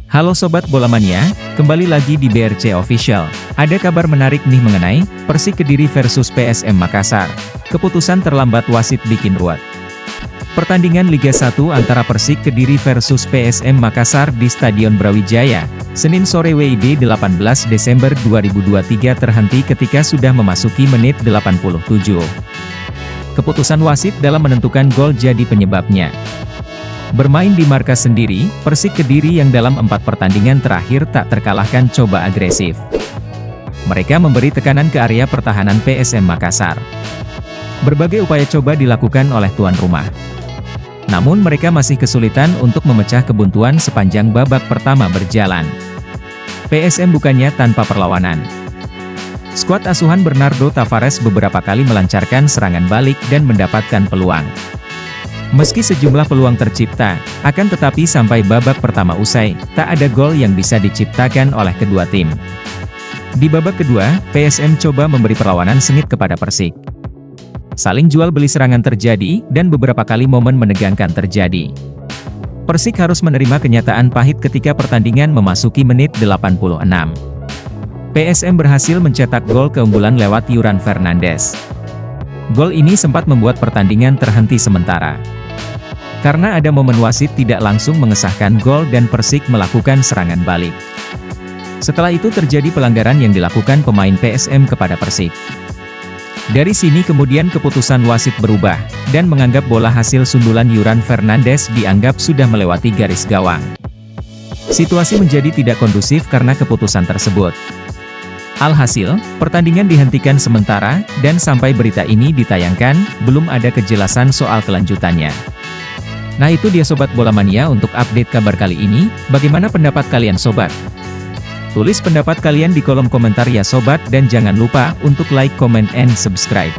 Halo Sobat Bola Mania, kembali lagi di BRC Official. Ada kabar menarik nih mengenai Persik Kediri versus PSM Makassar. Keputusan terlambat wasit bikin ruwet. Pertandingan Liga 1 antara Persik Kediri versus PSM Makassar di Stadion Brawijaya, Senin sore WIB 18 Desember 2023 terhenti ketika sudah memasuki menit 87. Keputusan wasit dalam menentukan gol jadi penyebabnya. Bermain di markas sendiri, Persik Kediri yang dalam 4 pertandingan terakhir tak terkalahkan coba agresif. Mereka memberi tekanan ke area pertahanan PSM Makassar. Berbagai upaya coba dilakukan oleh tuan rumah. Namun mereka masih kesulitan untuk memecah kebuntuan sepanjang babak pertama berjalan. PSM bukannya tanpa perlawanan. Skuad asuhan Bernardo Tavares beberapa kali melancarkan serangan balik dan mendapatkan peluang. Meski sejumlah peluang tercipta, akan tetapi sampai babak pertama usai, tak ada gol yang bisa diciptakan oleh kedua tim. Di babak kedua, PSM coba memberi perlawanan sengit kepada Persik. Saling jual beli serangan terjadi, dan beberapa kali momen menegangkan terjadi. Persik harus menerima kenyataan pahit ketika pertandingan memasuki menit 86. PSM berhasil mencetak gol keunggulan lewat Yuran Fernandes. Gol ini sempat membuat pertandingan terhenti sementara. Karena ada momen wasit tidak langsung mengesahkan gol dan Persik melakukan serangan balik. Setelah itu terjadi pelanggaran yang dilakukan pemain PSM kepada Persik. Dari sini kemudian keputusan wasit berubah, dan menganggap bola hasil sundulan Yuran Fernandes dianggap sudah melewati garis gawang. Situasi menjadi tidak kondusif karena keputusan tersebut. Alhasil, pertandingan dihentikan sementara, dan sampai berita ini ditayangkan, belum ada kejelasan soal kelanjutannya. Nah itu dia Sobat Bola Mania untuk update kabar kali ini, bagaimana pendapat kalian Sobat? Tulis pendapat kalian di kolom komentar ya Sobat dan jangan lupa untuk like, comment, and subscribe.